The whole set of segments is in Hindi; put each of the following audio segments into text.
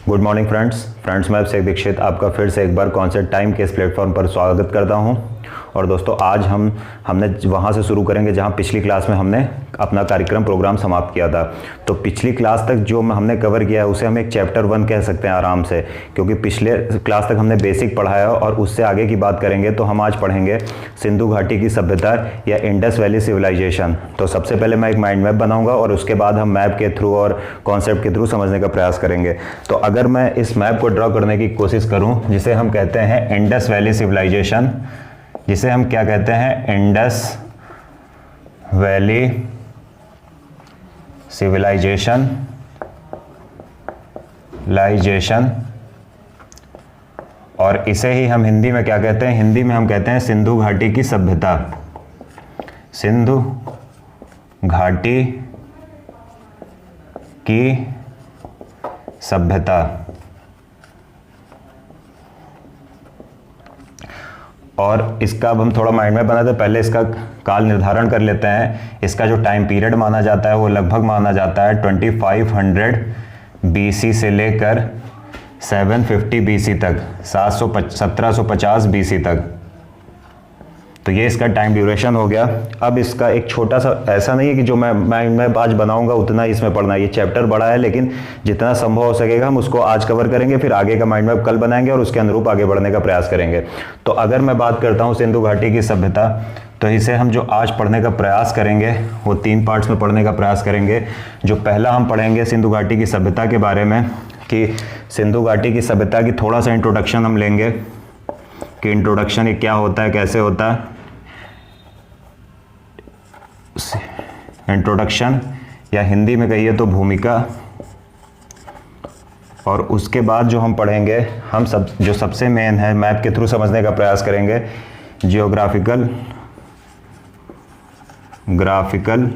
गुड मॉर्निंग फ्रेंड्स मैं अभिषेक दीक्षित आपका फिर से एक बार कॉन्सेप्ट टाइम के इस प्लेटफॉर्म पर स्वागत करता हूं। और दोस्तों आज हमने वहां से शुरू करेंगे जहां पिछली क्लास में हमने अपना प्रोग्राम समाप्त किया था। तो पिछली क्लास तक जो हमने कवर किया है उसे हम एक चैप्टर 1 कह सकते हैं आराम से, क्योंकि पिछले क्लास तक हमने बेसिक पढ़ाया और उससे आगे की बात करेंगे। तो हम आज पढ़ेंगे सिंधु घाटी की सभ्यता या इंडस वैली सिविलाइजेशन। तो सबसे पहले मैं एक माइंड मैप बनाऊंगा और उसके बाद हम मैप के थ्रू और कॉन्सेप्ट के थ्रू समझने का प्रयास करेंगे। तो अगर मैं इस मैप को ड्रॉ करने की कोशिश करूं, जिसे हम कहते हैं इंडस वैली सिविलाइजेशन, जिसे हम क्या कहते हैं, इंडस वैली सिविलाइजेशन और इसे ही हम हिंदी में क्या कहते हैं, हिंदी में हम कहते हैं सिंधु घाटी की सभ्यता। सिंधु घाटी की सभ्यता। और इसका अब हम थोड़ा माइंड में बनाते हैं। पहले इसका काल निर्धारण कर लेते हैं। इसका जो टाइम पीरियड माना जाता है वो लगभग माना जाता है 2500 BC से लेकर 750 BC तक, 1750 BC तक। तो ये इसका टाइम ड्यूरेशन हो गया। अब इसका एक छोटा सा, ऐसा नहीं है कि जो मैं आज बनाऊंगा उतना ही इसमें पढ़ना है, ये चैप्टर बड़ा है, लेकिन जितना संभव हो सकेगा हम उसको आज कवर करेंगे, फिर आगे का माइंड मैप कल बनाएंगे और उसके अनुरूप आगे बढ़ने का प्रयास करेंगे। तो अगर मैं बात करता हूँ सिंधु घाटी की सभ्यता, तो इसे हम जो आज पढ़ने का प्रयास करेंगे वो 3 पार्ट्स में पढ़ने का प्रयास करेंगे। जो पहला हम पढ़ेंगे सिंधु घाटी की सभ्यता के बारे में, कि सिंधु घाटी की सभ्यता की थोड़ा सा इंट्रोडक्शन हम लेंगे कि इंट्रोडक्शन ये क्या होता है, कैसे होता है। इंट्रोडक्शन या हिंदी में कहिए तो भूमिका। और उसके बाद जो हम पढ़ेंगे, हम जो सबसे मेन है, मैप के थ्रू समझने का प्रयास करेंगे, graphical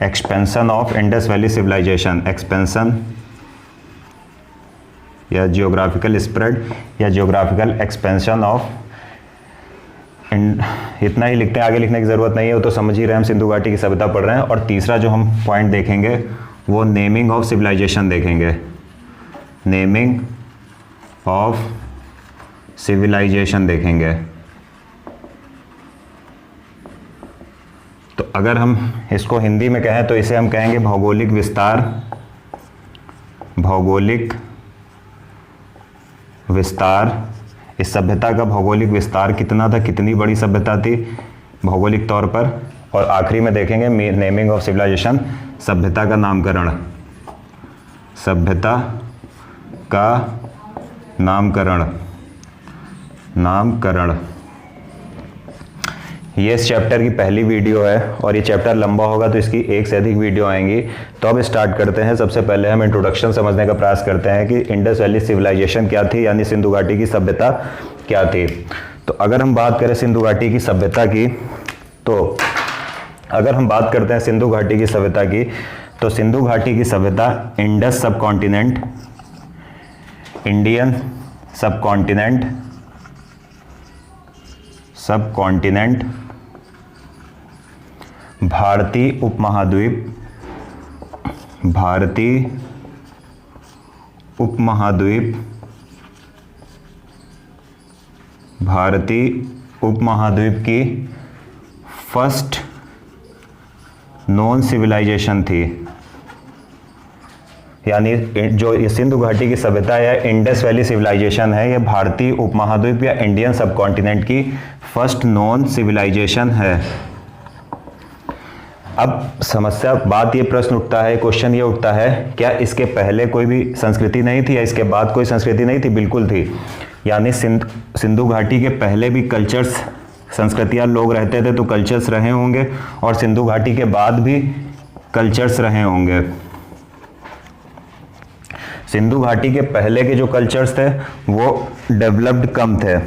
expansion of Indus valley civilisation. Expansion या जियोग्राफिकल स्प्रेड या जियोग्राफिकल एक्सपेंशन ऑफ, इतना ही लिखते हैं, आगे लिखने की ज़रूरत नहीं है, वो तो समझ ही रहे हैं, हम सिंधु घाटी की सभ्यता पढ़ रहे हैं। और तीसरा जो हम पॉइंट देखेंगे वो नेमिंग ऑफ सिविलाइजेशन देखेंगे। नेमिंग ऑफ सिविलाइजेशन देखेंगे। तो अगर हम इसको हिंदी में कहें तो इसे हम कहेंगे भौगोलिक विस्तार। भौगोलिक विस्तार, इस सभ्यता का भौगोलिक विस्तार कितना था, कितनी बड़ी सभ्यता थी भौगोलिक तौर पर। और आखिरी में देखेंगे नेमिंग ऑफ सिविलाइजेशन, सभ्यता का नामकरण। सभ्यता का नामकरण। ये इस चैप्टर की पहली वीडियो है और ये चैप्टर लंबा होगा तो इसकी एक से अधिक वीडियो आएंगी। तो अब स्टार्ट करते हैं। सबसे पहले हम इंट्रोडक्शन समझने का प्रयास करते हैं कि इंडस वैली सिविलाइजेशन क्या थी, यानी सिंधु घाटी की सभ्यता क्या थी। तो अगर हम बात करें सिंधु घाटी की सभ्यता की, तो अगर हम बात करते हैं सिंधु घाटी की सभ्यता की, तो सिंधु घाटी की सभ्यता इंडस सबकॉन्टिनेंट, इंडियन सबकॉन्टिनेंट, भारतीय उपमहाद्वीप की फर्स्ट नॉन सिविलाइजेशन थी। यानी जो ये सिंधु घाटी की सभ्यता या इंडस वैली सिविलाइजेशन है, ये भारतीय उपमहाद्वीप या इंडियन सबकॉन्टिनेंट की फर्स्ट नॉन सिविलाइजेशन है। अब बात ये प्रश्न उठता है, क्वेश्चन ये उठता है, क्या इसके पहले कोई भी संस्कृति नहीं थी या इसके बाद कोई संस्कृति नहीं थी? बिल्कुल थी। यानी सिंधु घाटी के पहले भी कल्चर्स, संस्कृतियां, लोग रहते थे तो कल्चर्स रहे होंगे, और सिंधु घाटी के बाद भी कल्चर्स रहे होंगे। सिंधु घाटी के पहले के जो कल्चर्स थे वो डेवलप्ड कम थे,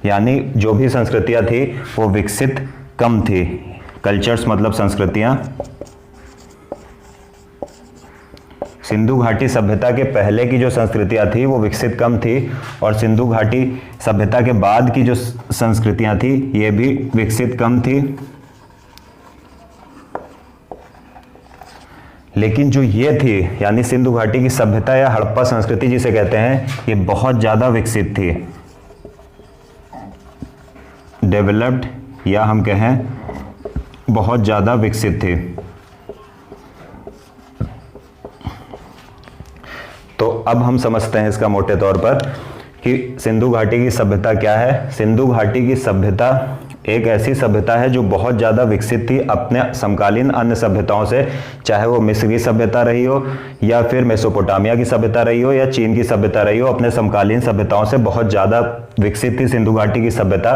यानी जो भी संस्कृतियां थी वो विकसित कम थी। कल्चर्स मतलब संस्कृतियां। सिंधु घाटी सभ्यता के पहले की जो संस्कृतियां थी वो विकसित कम थी, और सिंधु घाटी सभ्यता के बाद की जो संस्कृतियां थी ये भी विकसित कम थी। लेकिन जो ये थी यानी सिंधु घाटी की सभ्यता या हड़प्पा संस्कृति जिसे कहते हैं, ये बहुत ज़्यादा विकसित थी, डेवलप्ड, या हम कहें बहुत ज़्यादा विकसित थी। तो अब हम समझते हैं इसका मोटे तौर पर कि सिंधु घाटी की सभ्यता क्या है। सिंधु घाटी की सभ्यता एक ऐसी सभ्यता है जो बहुत ज़्यादा विकसित थी अपने समकालीन अन्य सभ्यताओं से, चाहे वो मिस्र की सभ्यता रही हो या फिर मेसोपोटामिया की सभ्यता रही हो या चीन की सभ्यता रही हो, अपने समकालीन सभ्यताओं से बहुत ज़्यादा विकसित थी सिंधु घाटी की सभ्यता।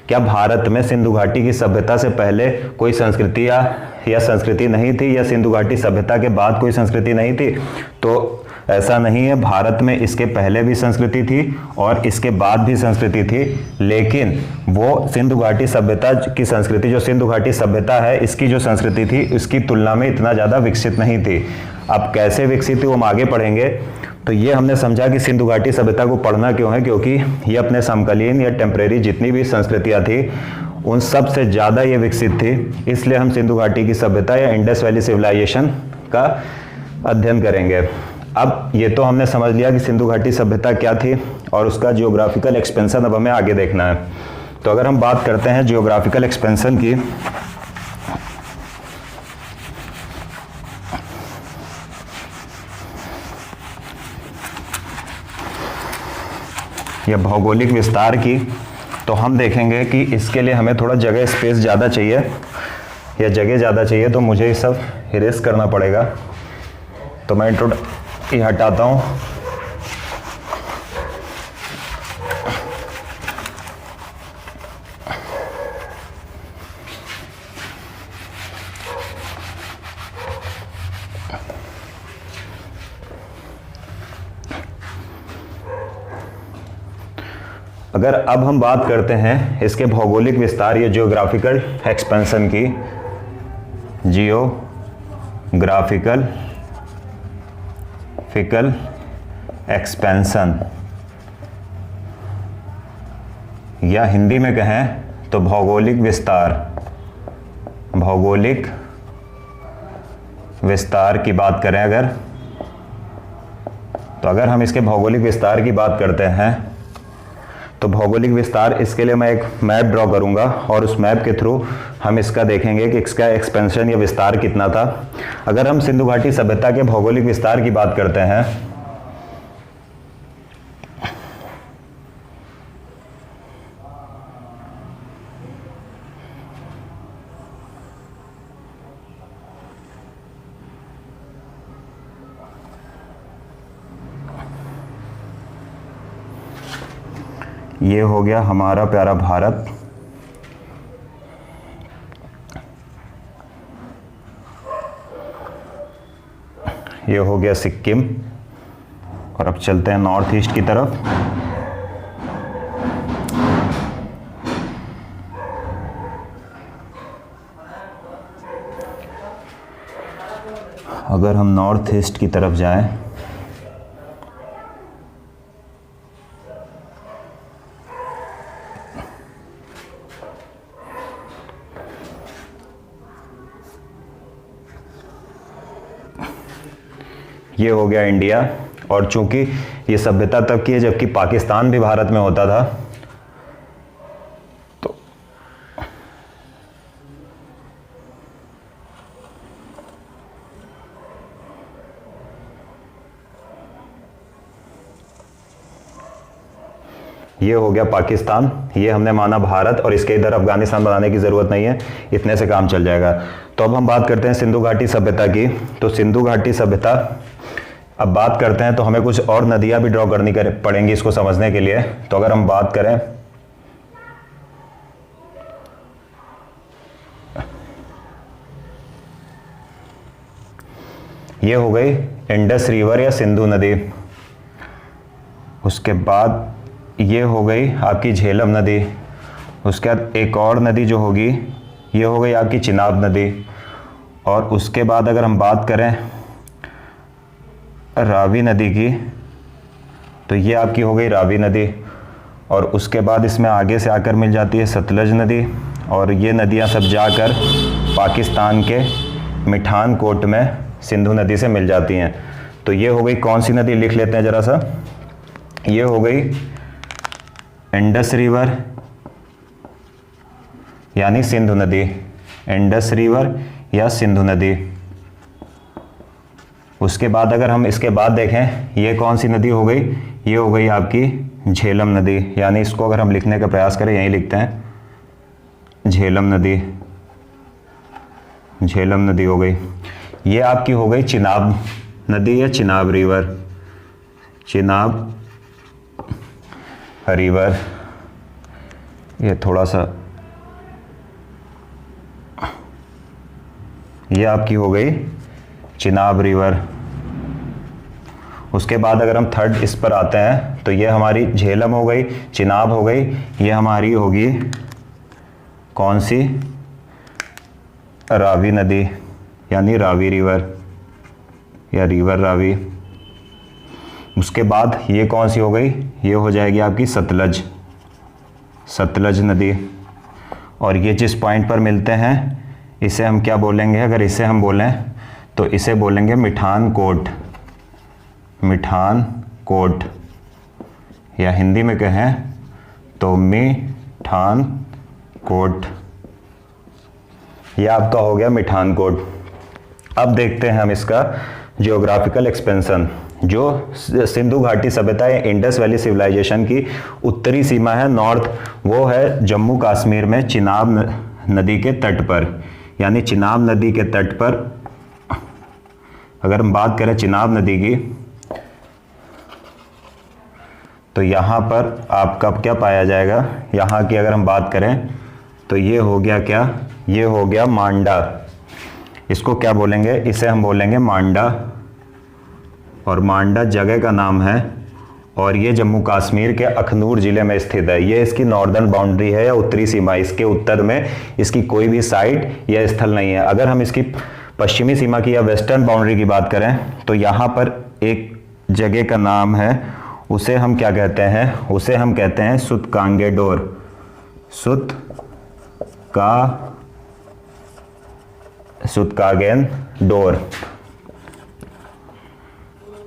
क्या भारत में सिंधु घाटी की सभ्यता से पहले कोई संस्कृति या संस्कृति नहीं थी, या सिंधु घाटी सभ्यता के बाद कोई संस्कृति नहीं थी? तो ऐसा नहीं है, भारत में इसके पहले भी संस्कृति थी और इसके बाद भी संस्कृति थी, लेकिन वो सिंधु घाटी सभ्यता की संस्कृति, जो सिंधु घाटी सभ्यता है, इसकी जो संस्कृति थी उसकी तुलना में इतना ज़्यादा विकसित नहीं थी। अब कैसे विकसित थी वो हम आगे पढ़ेंगे। तो ये हमने समझा कि सिंधु घाटी सभ्यता को पढ़ना क्यों है, क्योंकि ये अपने समकालीन या टेम्परेरी जितनी भी संस्कृतियाँ थी उन सब से ज़्यादा ये विकसित थी, इसलिए हम सिंधु घाटी की सभ्यता या इंडस वैली सिविलाइजेशन का अध्ययन करेंगे। अब ये तो हमने समझ लिया कि सिंधु घाटी सभ्यता क्या थी और उसका जियोग्राफिकल एक्सपेंशन अब हमें आगे देखना है। तो अगर हम बात करते हैं जियोग्राफिकल एक्सपेंशन की, या भौगोलिक विस्तार की, तो हम देखेंगे कि इसके लिए हमें थोड़ा जगह स्पेस ज़्यादा चाहिए या जगह ज़्यादा चाहिए, तो मुझे ये सब इरेज करना पड़ेगा। तो मैं ये हटाता हूँ। अगर अब हम बात करते हैं इसके भौगोलिक विस्तार या जियोग्राफिकल एक्सपेंशन की, जियोग्राफिकल एक्सपेंशन, या हिंदी में कहें तो भौगोलिक विस्तार, भौगोलिक विस्तार की बात करें अगर, तो अगर हम इसके भौगोलिक विस्तार की बात करते हैं तो भौगोलिक विस्तार, इसके लिए मैं एक मैप ड्रॉ करूंगा और उस मैप के थ्रू हम इसका देखेंगे कि इसका एक्सपेंशन या विस्तार कितना था। अगर हम सिंधु घाटी सभ्यता के भौगोलिक विस्तार की बात करते हैं ये हो गया हमारा प्यारा भारत, ये हो गया सिक्किम, और अब चलते हैं नॉर्थ ईस्ट की तरफ। अगर हम नॉर्थ ईस्ट की तरफ जाएं ये हो गया इंडिया, और चूंकि ये सभ्यता तब की है जबकि पाकिस्तान भी भारत में होता था, तो ये हो गया पाकिस्तान, ये हमने माना भारत, और इसके इधर अफगानिस्तान बनाने की ज़रूरत नहीं है, इतने से काम चल जाएगा। तो अब हम बात करते हैं सिंधु घाटी सभ्यता की। तो सिंधु घाटी सभ्यता अब बात करते हैं तो हमें कुछ और नदियां भी ड्रॉ करनी पड़ेंगी इसको समझने के लिए। तो अगर हम बात करें ये हो गई इंडस रिवर या सिंधु नदी, उसके बाद ये हो गई आपकी झेलम नदी, उसके बाद एक और नदी जो होगी ये हो गई आपकी चिनाब नदी, और उसके बाद अगर हम बात करें रावी नदी की तो ये आपकी हो गई रावी नदी, और उसके बाद इसमें आगे से आकर मिल जाती है सतलज नदी, और ये नदियाँ सब जाकर पाकिस्तान के मिठान कोट में सिंधु नदी से मिल जाती हैं। तो ये हो गई कौन सी नदी, लिख लेते हैं ज़रा सा। ये हो गई इंडस रिवर यानी सिंधु नदी, इंडस रिवर या सिंधु नदी। उसके बाद अगर हम इसके बाद देखें, ये कौन सी नदी हो गई, ये हो गई आपकी झेलम नदी, यानी इसको अगर हम लिखने का प्रयास करें यहीं लिखते हैं झेलम नदी, झेलम नदी हो गई। ये आपकी हो गई चिनाब नदी या चिनाब रिवर, चिनाब रिवर। ये थोड़ा सा, ये आपकी हो गई चिनाब रिवर। उसके बाद अगर हम थर्ड इस पर आते हैं तो ये हमारी झेलम हो गई, चिनाब हो गई, ये हमारी होगी कौन सी, रावी नदी यानी रावी रिवर या रिवर रावी। उसके बाद ये कौन सी हो गई, ये हो जाएगी आपकी सतलज, सतलज नदी। और ये जिस पॉइंट पर मिलते हैं इसे हम क्या बोलेंगे, अगर इसे हम बोलें तो इसे बोलेंगे मिठान कोट, मिठान कोट, या हिंदी में कहें तो मिठान कोट। यह आपका हो गया मिठान कोट। अब देखते हैं हम इसका जियोग्राफिकल एक्सपेंशन। जो सिंधु घाटी सभ्यता या इंडस वैली सिविलाइजेशन की उत्तरी सीमा है, नॉर्थ, वो है जम्मू कश्मीर में चिनाब नदी के तट पर, यानी चिनाब नदी के तट पर अगर हम बात करें चिनाब नदी की, तो यहाँ पर आपका क्या पाया जाएगा, यहाँ की अगर हम बात करें तो ये हो गया क्या, ये हो गया मांडा। इसको क्या बोलेंगे, इसे हम बोलेंगे मांडा, और मांडा जगह का नाम है, और ये जम्मू कश्मीर के अखनूर ज़िले में स्थित है। ये इसकी नॉर्दर्न बाउंड्री है या उत्तरी सीमा, इसके उत्तर में इसकी कोई भी साइट या स्थल नहीं है। अगर हम इसकी पश्चिमी सीमा की या वेस्टर्न बाउंड्री की बात करें तो यहाँ पर एक जगह का नाम है, उसे हम क्या कहते हैं, उसे हम कहते हैं सुतकांगेडोर, सुतकागेडोर,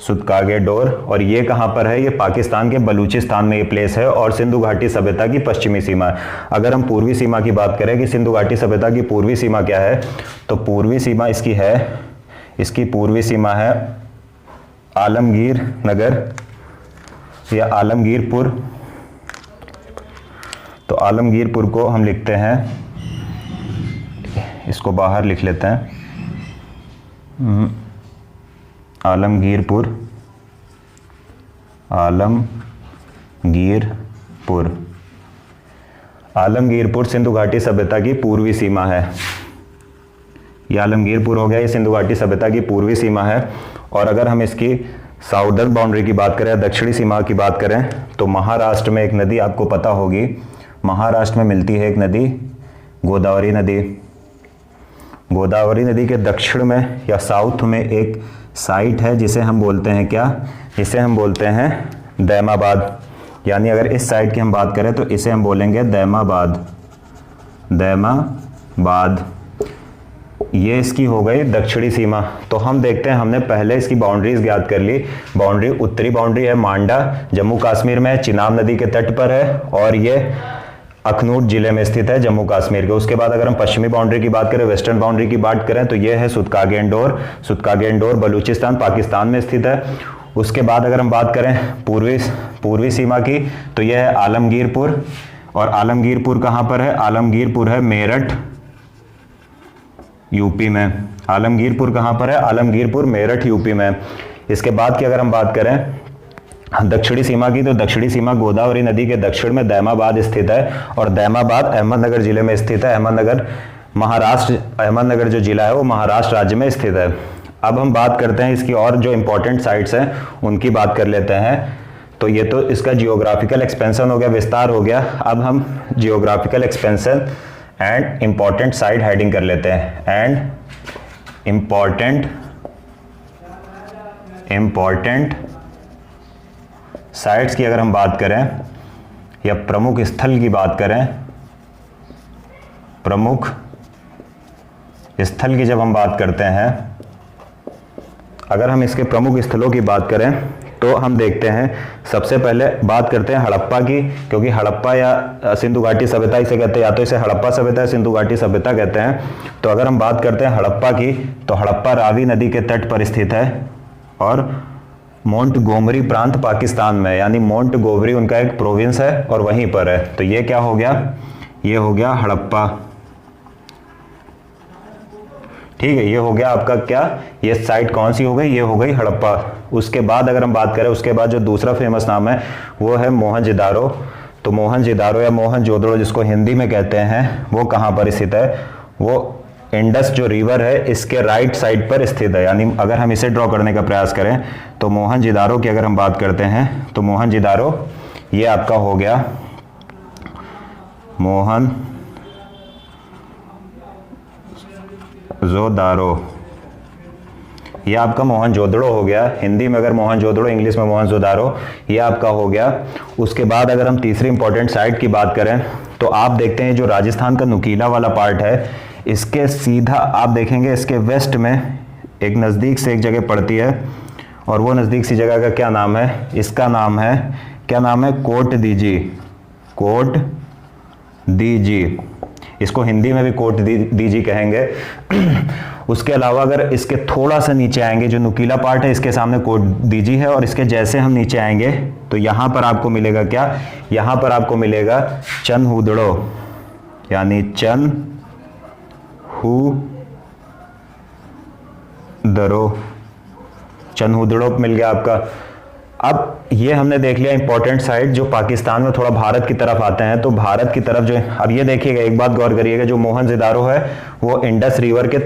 सुतकागेडोर। और ये कहाँ पर है, ये पाकिस्तान के बलूचिस्तान में ये प्लेस है, और सिंधु घाटी सभ्यता की पश्चिमी सीमा है। अगर हम पूर्वी सीमा की बात करें कि सिंधु घाटी सभ्यता की पूर्वी सीमा क्या है, तो पूर्वी सीमा इसकी है, इसकी पूर्वी सीमा है आलमगीर नगर या आलमगीरपुर। तो आलमगीरपुर को हम लिखते हैं, इसको बाहर लिख लेते हैं, आलमगीरपुर, आलमगीरपुर। आलमगीरपुर सिंधु घाटी सभ्यता की पूर्वी सीमा है। ये आलमगीरपुर हो गया, ये सिंधु घाटी सभ्यता की पूर्वी सीमा है। और अगर हम इसकी साउदर्न बाउंड्री की बात करें, दक्षिणी सीमा की बात करें, तो महाराष्ट्र में एक नदी आपको पता होगी, महाराष्ट्र में मिलती है एक नदी, गोदावरी नदी। गोदावरी नदी के दक्षिण में या साउथ में एक साइट है जिसे हम बोलते हैं क्या, इसे हम बोलते हैं दैमाबाद। यानी अगर इस साइट की हम बात करें तो इसे हम बोलेंगे दैमाबाद, दैमाबाद। ये इसकी हो गई दक्षिणी सीमा। तो हम देखते हैं, हमने पहले इसकी बाउंड्रीज ज्ञात कर ली। बाउंड्री, उत्तरी बाउंड्री है मांडा, जम्मू कश्मीर में चिनाब नदी के तट पर है, और ये अखनूर जिले में स्थित है जम्मू कश्मीर के। उसके बाद अगर हम पश्चिमी बाउंड्री की बात करें, वेस्टर्न बाउंड्री की बात करें, तो ये है सुतकागेडोर, सुतकागेडोर बलूचिस्तान पाकिस्तान में स्थित है। उसके बाद अगर हम बात करें पूर्वी सीमा की, तो यह है आलमगीरपुर, और आलमगीरपुर कहाँ पर है, आलमगीरपुर है मेरठ यूपी में। आलमगीरपुर कहाँ पर है, आलमगीरपुर मेरठ यूपी में। इसके बाद की अगर हम बात करें दक्षिणी सीमा की, तो दक्षिणी सीमा गोदावरी नदी के दक्षिण में दैमाबाद स्थित है, और दैमाबाद अहमदनगर जिले में स्थित है। अहमदनगर महाराष्ट्र, अहमदनगर जो जिला है वो महाराष्ट्र राज्य में स्थित है। अब हम बात करते हैं इसकी और जो इंपॉर्टेंट साइट्स हैं उनकी बात कर लेते हैं। तो ये तो इसका जियोग्राफिकल एक्सपेंशन हो गया, विस्तार हो गया। अब हम geographical expansion and important site heading कर लेते हैं। एंड इम्पॉर्टेंट साइट्स की अगर हम बात करें या प्रमुख स्थल की बात करें, प्रमुख स्थल की जब हम बात करते हैं अगर हम इसके प्रमुख स्थलों की बात करें तो हम देखते हैं, सबसे पहले बात करते हैं हड़प्पा की, क्योंकि हड़प्पा या सिंधु घाटी सभ्यता इसे कहते हैं, या तो इसे हड़प्पा सभ्यता या सिंधु घाटी सभ्यता कहते हैं। तो अगर हम बात करते हैं हड़प्पा की, तो हड़प्पा रावी नदी के तट पर स्थित है और मोंटगोमरी प्रांत पाकिस्तान में, यानी मोंटगोमरी उनका एक प्रोविंस है और वहीं पर है। तो ये क्या हो गया, ये हो गया हड़प्पा। ठीक है, ये हो गया आपका क्या, ये साइट कौन सी हो गई, ये हो गई हड़प्पा। उसके बाद अगर हम बात करें, उसके बाद जो दूसरा फेमस नाम है वो है मोहनजोदारो। तो मोहनजोदारो या मोहनजोदड़ो जिसको हिंदी में कहते हैं, वो कहाँ पर स्थित है, वो इंडस जो रिवर है इसके राइट साइड पर स्थित है। यानी अगर हम इसे ड्रॉ करने का प्रयास करें तो मोहनजोदारो की अगर हम बात करते हैं तो मोहनजोदारो ये आपका हो गया मोहनजोदारो, ये आपका मोहनजोदड़ो हो गया। हिंदी में अगर मोहनजोदड़ो, इंग्लिश में मोहनजोदारो, ये आपका हो गया। उसके बाद अगर हम तीसरी इंपॉर्टेंट साइट की बात करें तो आप देखते हैं जो राजस्थान का नुकीला वाला पार्ट है, इसके सीधा आप देखेंगे इसके वेस्ट में एक नज़दीक से एक जगह पड़ती है, और वो नज़दीक सी जगह का क्या नाम है, इसका नाम है, क्या नाम है, कोट दीजी। कोट दीजी, इसको हिंदी में भी कोट दीजी कहेंगे। उसके अलावा अगर इसके थोड़ा सा नीचे आएंगे, जो नुकीला पार्ट है इसके सामने कोट दीजी है, और इसके जैसे हम नीचे आएंगे तो यहाँ पर आपको मिलेगा क्या, यहाँ पर आपको मिलेगा चनहुदड़ो, यानी चनहुदड़ो मिल गया आपका। अब ये हमने देख लिया इंपॉर्टेंट साइट जो पाकिस्तान में थोड़ा भारत की तरफ आते हैं। तो भारत की तरफ जो, अब ये देखिएगा, एक बात गौर करिएगा, जो मोहनजोदारो है वो इंडस रिवर के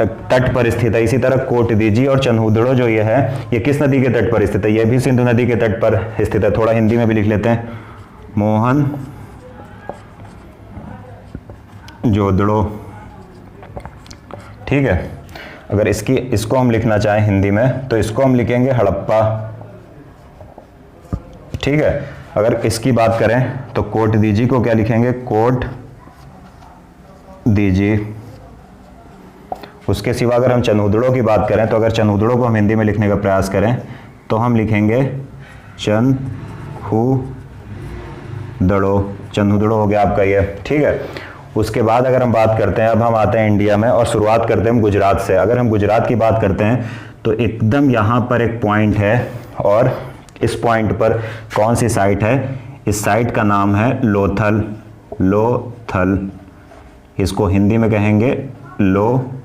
तट पर स्थित है। इसी तरह कोटदीजी और चनहुदड़ो जो ये है, ये किस नदी के तट पर स्थित है, ये भी सिंधु नदी के तट पर स्थित है। थोड़ा हिंदी में भी लिख लेते हैं, मोहनजोदड़ो। ठीक है, अगर इसको हम लिखना चाहें हिंदी में तो इसको हम लिखेंगे हड़प्पा। ठीक है, अगर इसकी बात करें तो कोट दीजी को क्या लिखेंगे, कोट दीजी। उसके सिवा अगर हम चनहुदड़ो की बात करें तो अगर चनहुदड़ो को हम हिंदी में लिखने का प्रयास करें तो हम लिखेंगे चनहुदड़ो। चनहुदड़ो हो गया आपका ये। ठीक है, उसके बाद अगर हम बात करते हैं, अब हम आते हैं इंडिया में और शुरुआत करते हैं हम गुजरात से। अगर हम गुजरात की बात करते हैं तो एकदम यहाँ पर एक पॉइंट है, और इस पॉइंट पर कौन सी साइट है, इस साइट का नाम है लोथल। लोथल, इसको हिंदी में कहेंगे लोथल।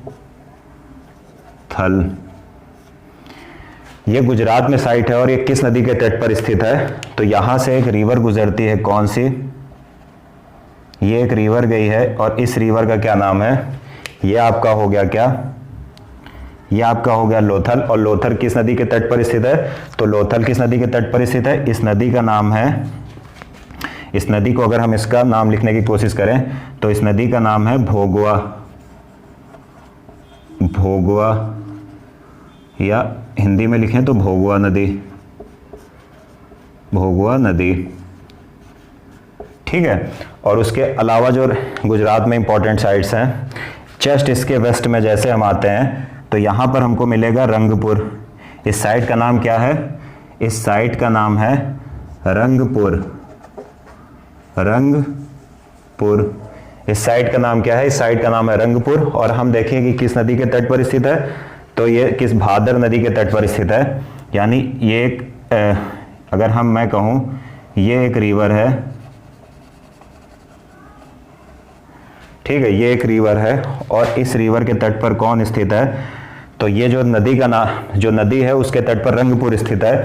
ये गुजरात में साइट है और ये किस नदी के तट पर स्थित है, तो यहाँ से एक रिवर गुजरती है, कौन सी, ये एक रिवर गई है, और इस रिवर का क्या नाम है, ये आपका हो गया क्या, ये आपका हो गया लोथल। और लोथल किस नदी के तट पर स्थित है, तो लोथल किस नदी के तट पर स्थित है, इस नदी का नाम है, इस नदी को अगर हम इसका नाम लिखने की कोशिश करें तो इस नदी का नाम है भोगवा। भोगवा, या हिंदी में लिखें तो भोगवा नदी। भोगवा नदी। ठीक है, और उसके अलावा जो गुजरात में इंपॉर्टेंट साइट्स हैं, जस्ट इसके वेस्ट में जैसे हम आते हैं तो यहाँ पर हमको मिलेगा रंगपुर। इस साइट का नाम क्या है, इस साइट का नाम है रंगपुर। रंगपुर, इस साइट का नाम क्या है, इस साइट का नाम है रंगपुर। और हम देखें कि किस नदी के तट पर स्थित है, तो ये किस भादर नदी के तट पर स्थित है। यानी ये एक अगर मैं कहूँ ये एक रिवर है, ठीक है, ये एक रिवर है, और इस रिवर के तट पर कौन स्थित है, तो ये जो नदी का नाम, जो नदी है उसके तट पर रंगपुर स्थित है।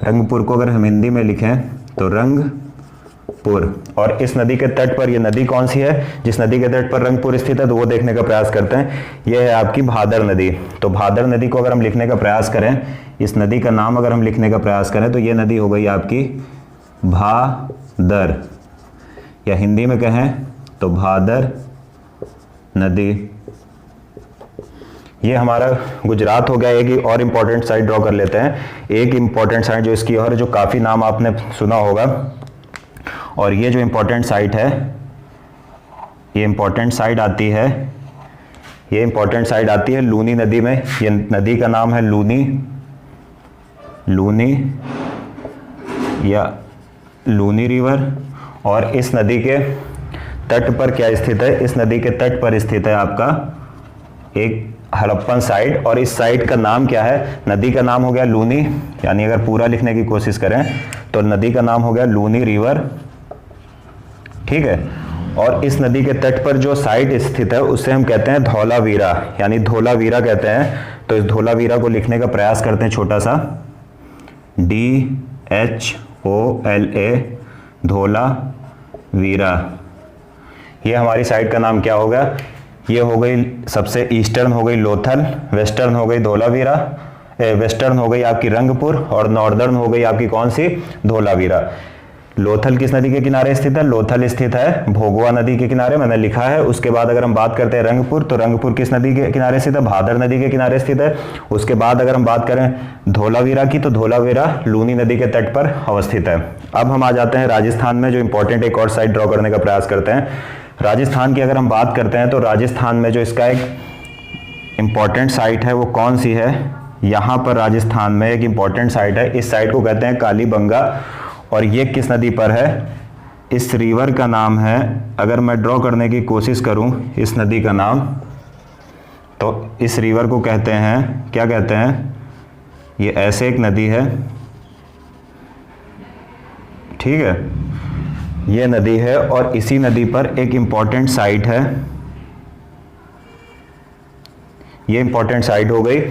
रंगपुर को अगर हम हिंदी में लिखें तो रंगपुर। और इस नदी के तट पर, ये नदी कौन सी है जिस नदी के तट पर रंगपुर स्थित है, तो वो देखने का प्रयास करते हैं। ये है आपकी भादर नदी। तो भादर नदी को अगर हम लिखने का प्रयास करें, इस नदी का नाम अगर हम लिखने का प्रयास करें तो ये नदी हो गई आपकी भादर, या हिंदी में कहें तो भादर नदी। ये हमारा गुजरात हो गया। एक और इम्पॉर्टेंट साइट ड्रॉ कर लेते हैं। एक इम्पॉर्टेंट साइट जो इसकी और जो काफ़ी नाम आपने सुना होगा, और ये जो इम्पॉर्टेंट साइट है, ये इम्पॉर्टेंट साइट आती है ये इंपॉर्टेंट साइट आती है लूनी नदी में। ये नदी का नाम है लूनी या लूनी रिवर। और इस नदी के तट पर क्या स्थित है? इस नदी के तट पर स्थित है आपका एक हड़प्पन साइट। और इस साइट का नाम क्या है? नदी का नाम हो गया लूनी, यानी अगर पूरा लिखने की कोशिश करें तो नदी का नाम हो गया लूनी रिवर, ठीक है। और इस नदी के तट पर जो साइट स्थित है उसे हम कहते हैं धौलावीरा, यानी धौलावीरा कहते हैं। तो इस धौलावीरा को लिखने का प्रयास करते हैं, छोटा सा DHOLA, धौलावीरा। ये हमारी साइट का नाम क्या होगा? ये हो गई सबसे ईस्टर्न हो गई लोथल, वेस्टर्न हो गई धौलावीरा, वेस्टर्न हो गई आपकी रंगपुर, और नॉर्दर्न हो गई आपकी कौन सी? धौलावीरा। लोथल किस नदी के किनारे स्थित है? लोथल स्थित है भोगवा नदी के किनारे, मैंने लिखा है। उसके बाद अगर हम बात करते हैं रंगपुर, तो रंगपुर किस नदी के किनारे स्थित है? भादर नदी के किनारे स्थित है। उसके बाद अगर हम बात करें धौलावीरा की, तो धौलावीरा लूनी नदी के तट पर अवस्थित है। अब हम आ जाते हैं राजस्थान में, जो इंपॉर्टेंट एक और साइट ड्रॉ करने का प्रयास करते हैं। राजस्थान की अगर हम बात करते हैं तो राजस्थान में जो इसका एक इंपॉर्टेंट साइट है वो कौन सी है? यहाँ पर राजस्थान में एक इंपॉर्टेंट साइट है, इस साइट को कहते हैं कालीबंगा। और ये किस नदी पर है? इस रिवर का नाम है, अगर मैं ड्रॉ करने की कोशिश करूं इस नदी का नाम, तो इस रिवर को कहते हैं, क्या कहते हैं? ये ऐसे एक नदी है, ठीक है, ये नदी है। और इसी नदी पर एक इंपॉर्टेंट साइट है, ये इंपॉर्टेंट साइट हो गई।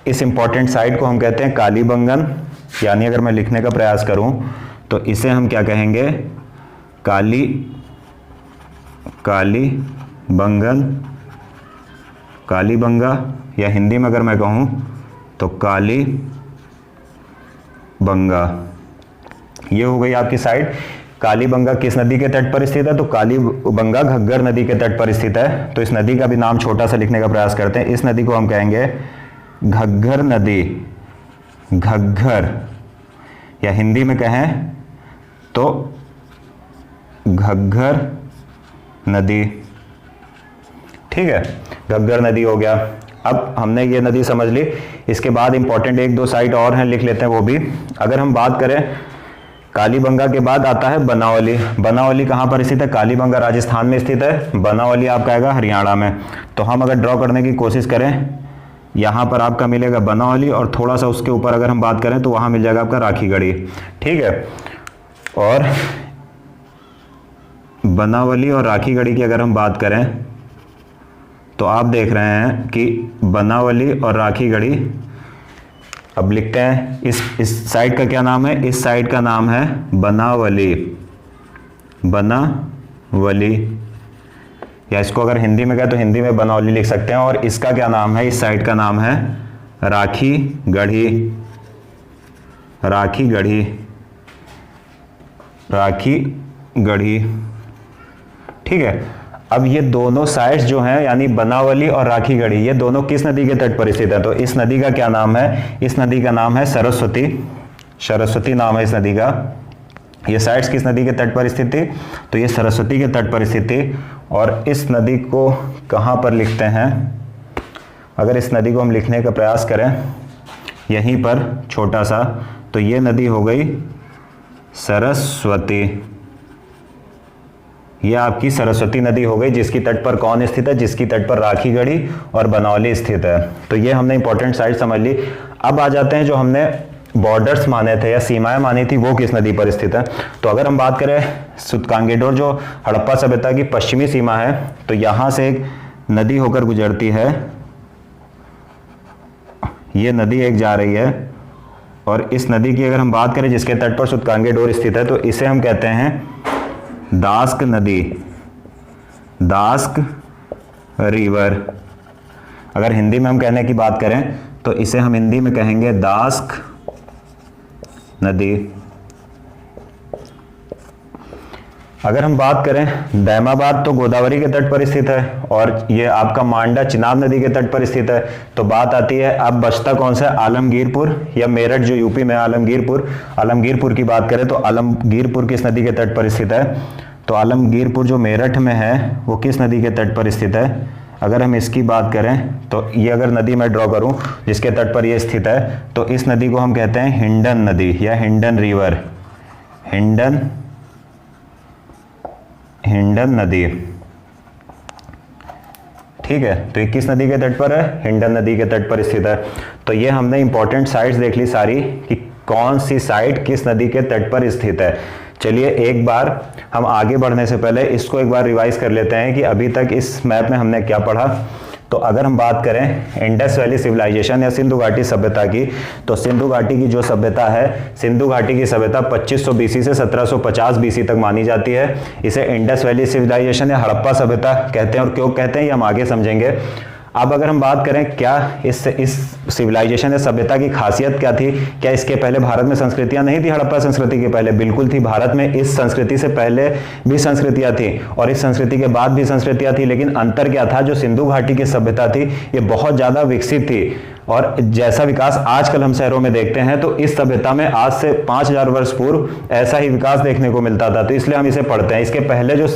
इस इंपॉर्टेंट साइट को हम कहते हैं कालीबंगन, यानी अगर मैं लिखने का प्रयास करूं तो इसे हम क्या कहेंगे? कालीबंगा, या हिंदी में अगर मैं कहूं तो कालीबंगा। ये हो गई आपकी साइट। कालीबंगा किस नदी के तट पर स्थित है? तो कालीबंगा घग्गर नदी के तट पर स्थित है। तो इस नदी का भी नाम छोटा सा लिखने का प्रयास करते हैं। इस नदी को हम कहेंगे घग्गर नदी, घग्गर, या हिंदी में कहें तो घग्गर नदी, ठीक है, घग्गर नदी हो गया। अब हमने ये नदी समझ ली। इसके बाद इंपॉर्टेंट एक दो साइट और हैं, लिख लेते हैं वो भी। अगर हम बात करें कालीबंगा के बाद आता है बनावली। बनावली कहाँ पर स्थित है? कालीबंगा राजस्थान में स्थित है, बनावली आपका आएगा हरियाणा में। तो हम अगर ड्रॉ करने की कोशिश करें, यहाँ पर आपका मिलेगा बनावली, और थोड़ा सा उसके ऊपर अगर हम बात करें तो वहाँ मिल जाएगा आपका राखीगढ़ी, ठीक है। और बनावली और राखीगढ़ी की अगर हम बात करें तो आप देख रहे हैं कि बनावली और राखीगढ़ी, अब लिखते हैं इस साइट का क्या नाम है? इस साइट का नाम है बनावली, या इसको अगर हिंदी में कहें तो हिंदी में बनावली लिख सकते हैं। और इसका क्या नाम है? इस साइट का नाम है राखीगढ़ी, ठीक है। अब ये दोनों साइट्स जो हैं, यानी बनावली और राखीगढ़ी, ये दोनों किस नदी के तट पर स्थित है? तो इस नदी का क्या नाम है? इस नदी का नाम है सरस्वती नाम है इस नदी का। ये साइट्स किस नदी के तट पर स्थित थी? तो ये सरस्वती के तट पर स्थित थी। और इस नदी को कहाँ पर लिखते हैं? अगर इस नदी को हम लिखने का प्रयास करें यहीं पर छोटा सा, तो ये नदी हो गई सरस्वती। यह आपकी सरस्वती नदी हो गई, जिसकी तट पर कौन स्थित है? जिसकी तट पर राखीगढ़ी और बनावली स्थित है। तो ये हमने इंपॉर्टेंट साइट समझ ली। अब आ जाते हैं जो हमने बॉर्डर्स माने थे या सीमाएं मानी थी, वो किस नदी पर स्थित है। तो अगर हम बात करें सूतकांगेडोर जो हड़प्पा सभ्यता की पश्चिमी सीमा है, तो यहां से एक नदी होकर गुजरती है, ये नदी एक जा रही है। और इस नदी की अगर हम बात करें जिसके तट पर सूतकांगेडोर स्थित है, तो इसे हम कहते हैं दास्क नदी, दास्क रिवर। अगर हिंदी में हम कहने की बात करें तो इसे हम हिंदी में कहेंगे दास्क नदी। अगर हम बात करें दैमाबाद, तो गोदावरी के तट पर स्थित है, और ये आपका मांडा चिनाब नदी के तट पर स्थित है। तो बात आती है, अब बचता कौन सा? आलमगीरपुर या मेरठ, जो यूपी में आलमगीरपुर। आलमगीरपुर की बात करें तो आलमगीरपुर किस नदी के तट पर स्थित है? तो आलमगीरपुर जो मेरठ में है वो किस नदी के तट पर स्थित है? अगर हम इसकी बात करें तो ये अगर नदी मैं ड्रॉ करूं जिसके तट पर ये स्थित है, तो इस नदी को हम कहते हैं हिंडन नदी या हिंडन रिवर, हिंडन नदी। ठीक है, तो ये किस नदी के तट पर है? हिंडन नदी के तट पर स्थित है। तो ये हमने इंपॉर्टेंट साइट्स देख ली सारी कि कौन सी साइट किस नदी के तट पर स्थित है। चलिए एक बार हम आगे बढ़ने से पहले इसको एक बार रिवाइज कर लेते हैं कि अभी तक इस मैप में हमने क्या पढ़ा। तो अगर हम बात करें इंडस वैली सिविलाइजेशन या सिंधु घाटी सभ्यता की, तो सिंधु घाटी की जो सभ्यता है, सिंधु घाटी की सभ्यता 2500 बीसी से 1750 बीसी तक मानी जाती है। इसे इंडस वैली सिविलाइजेशन या हड़प्पा सभ्यता कहते हैं। और क्यों कहते हैं ये हम आगे समझेंगे। अब अगर हम बात करें क्या इस सिविलाइजेशन या सभ्यता की खासियत क्या थी, क्या इसके पहले भारत में संस्कृतियां नहीं थी? हड़प्पा संस्कृति के पहले बिल्कुल थी। भारत में इस संस्कृति से पहले भी संस्कृतियां थी और इस संस्कृति के बाद भी संस्कृतियां थी, लेकिन अंतर क्या था? जो सिंधु घाटी की सभ्यता थी ये बहुत ज्यादा विकसित थी और जैसा विकास आजकल हम शहरों में देखते हैं, तो इस सभ्यता में आज से 5000 वर्ष पूर्व ऐसा ही विकास देखने को मिलता था। तो इसलिए हम इसे पढ़ते हैं। इसके पहले जो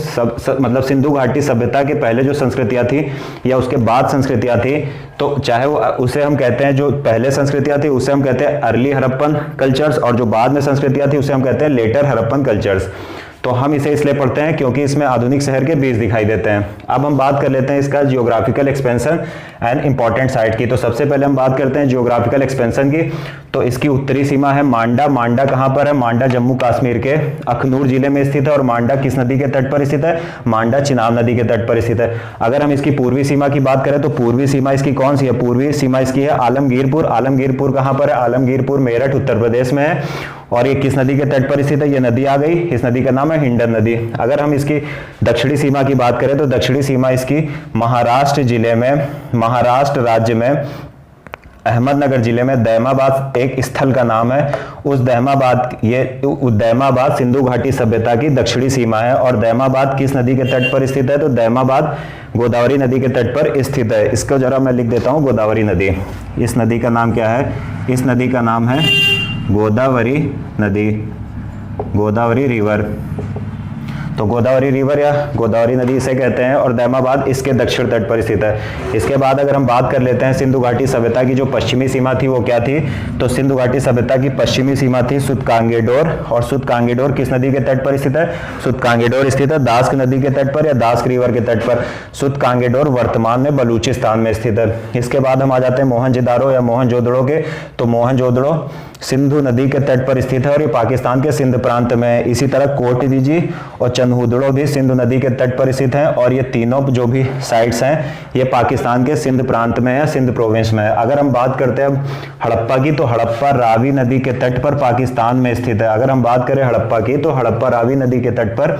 मतलब सिंधु घाटी सभ्यता के पहले जो संस्कृतियां थी या उसके बाद संस्कृतियां थी, तो चाहे वो उसे हम कहते हैं जो पहले संस्कृतियां थी उसे हम कहते हैं अर्ली हड़प्पन कल्चर्स, और जो बाद में संस्कृतियां थी उसे हम कहते हैं लेटर हड़प्पन कल्चर्स। तो हम इसे इसलिए पढ़ते हैं क्योंकि इसमें आधुनिक शहर के बीज दिखाई देते हैं। अब हम बात कर लेते हैं इसका geographical expansion and important site की। तो सबसे पहले हम बात करते हैं जियोग्राफिकल एक्सपेंशन की। तो इसकी उत्तरी सीमा है मांडा। मांडा कहाँ पर है? मांडा जम्मू कश्मीर के अखनूर जिले में स्थित है। और मांडा किस नदी के तट पर स्थित है? मांडा चिनाब नदी के तट पर स्थित है। अगर हम इसकी पूर्वी सीमा की बात करें तो पूर्वी सीमा इसकी कौन सी है? पूर्वी सीमा इसकी है आलमगीरपुर। आलमगीरपुर कहाँ पर है? आलमगीरपुर मेरठ उत्तर प्रदेश में है। और ये किस नदी के तट पर स्थित है? ये नदी आ गई, इस नदी का नाम है हिंडन नदी। अगर हम इसकी दक्षिणी सीमा की बात करें तो दक्षिणी सीमा इसकी महाराष्ट्र जिले में, महाराष्ट्र राज्य में अहमदनगर जिले में दैमाबाद एक स्थल का नाम है। उस दैमाबाद, ये दैमाबाद सिंधु घाटी सभ्यता की दक्षिणी सीमा है। और दैमाबाद किस नदी के तट पर स्थित है? तो दैमाबाद गोदावरी नदी के तट पर स्थित है। इसको जरा मैं लिख देता हूँ, गोदावरी नदी। इस नदी का नाम क्या है? इस नदी का नाम है गोदावरी नदी, गोदावरी रिवर। तो गोदावरी रिवर या गोदावरी नदी इसे कहते हैं। और दैमाबाद इसके दक्षिण तट पर स्थित है। इसके बाद अगर हम बात कर लेते हैं सिंधु घाटी सभ्यता की जो पश्चिमी सीमा थी वो क्या थी? तो सिंधु घाटी सभ्यता की पश्चिमी सीमा थी सुतकांगेडोर। और सुतकांगेडोर किस नदी के तट पर स्थित है? सुतकांगेडोर स्थित है दास्क नदी के तट पर या दास्क रिवर के तट पर। सुतकांगेडोर वर्तमान में बलूचिस्तान में स्थित है। इसके बाद हम आ जाते हैं मोहनजोदारो या मोहनजोदड़ो के। तो मोहनजोदड़ो सिंधु नदी के तट पर स्थित है और ये पाकिस्तान के सिंध प्रांत में है। इसी तरह कोटदीजी और चंदहुदड़ो भी सिंधु नदी के तट पर स्थित हैं। और ये तीनों जो भी साइट्स हैं ये पाकिस्तान के सिंध प्रांत में है, सिंध प्रोविंस में है। अगर हम बात करते हैं अब हड़प्पा की, तो हड़प्पा रावी नदी के तट पर पाकिस्तान में स्थित है। अगर हम बात करें हड़प्पा की तो हड़प्पा रावी नदी के तट पर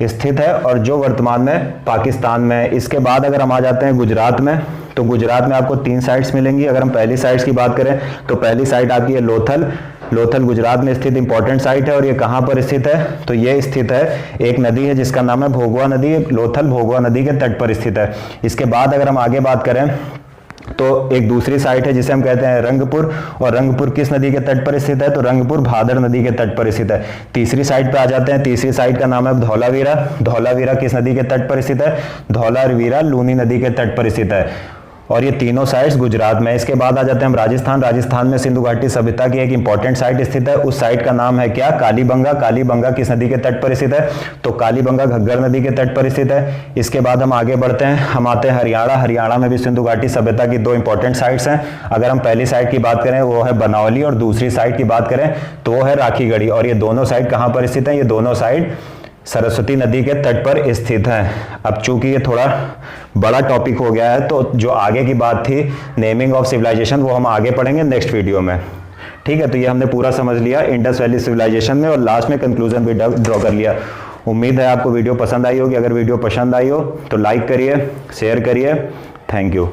स्थित है और जो वर्तमान में पाकिस्तान में है। इसके बाद अगर हम आ जाते हैं गुजरात में, तो गुजरात में आपको 3 साइट्स मिलेंगी। अगर हम पहली साइट्स की बात करें तो पहली साइट आपकी है लोथल। लोथल गुजरात में स्थित इंपॉर्टेंट साइट है। और ये कहाँ पर स्थित है? तो ये स्थित है, एक नदी है जिसका नाम है भोगवा नदी। लोथल भोगवा नदी के तट पर स्थित है। इसके बाद अगर हम आगे बात करें तो एक दूसरी साइट है जिसे हम कहते हैं रंगपुर। और रंगपुर किस नदी के तट पर स्थित है? तो रंगपुर भादर नदी के तट पर स्थित है। तीसरी साइट पे आ जाते हैं। तीसरी साइट का नाम है धौलावीरा। धौलावीरा किस नदी के तट पर स्थित है? धौलावीरा लूनी नदी के तट पर स्थित है। और ये तीनों साइट्स गुजरात में। इसके बाद आ जाते हैं हम राजस्थान। राजस्थान में सिंधु घाटी सभ्यता की एक इंपॉर्टेंट साइट स्थित है। उस साइट का नाम है क्या? कालीबंगा। कालीबंगा किस नदी के तट पर स्थित है? तो कालीबंगा घग्गर नदी के तट पर स्थित है। इसके बाद हम आगे बढ़ते हैं, हम आते हैं हरियाणा। हरियाणा में भी सिंधु घाटी सभ्यता की 2 इंपॉर्टेंट साइट्स हैं। अगर हम पहली साइट की बात करें वो है बनावली और दूसरी साइट की बात करें तो वो है राखीगढ़ी। और ये दोनों साइट कहाँ पर स्थित है? ये दोनों साइट सरस्वती नदी के तट पर स्थित है। अब चूंकि ये थोड़ा बड़ा टॉपिक हो गया है तो जो आगे की बात थी नेमिंग ऑफ सिविलाइजेशन वो हम आगे पढ़ेंगे नेक्स्ट वीडियो में। ठीक है, तो ये हमने पूरा समझ लिया इंडस वैली सिविलाइजेशन में और लास्ट में कंक्लूजन भी ड्रॉ कर लिया। उम्मीद है आपको वीडियो पसंद आई होगी। अगर वीडियो पसंद आई हो तो लाइक करिए, शेयर करिए। Thank you.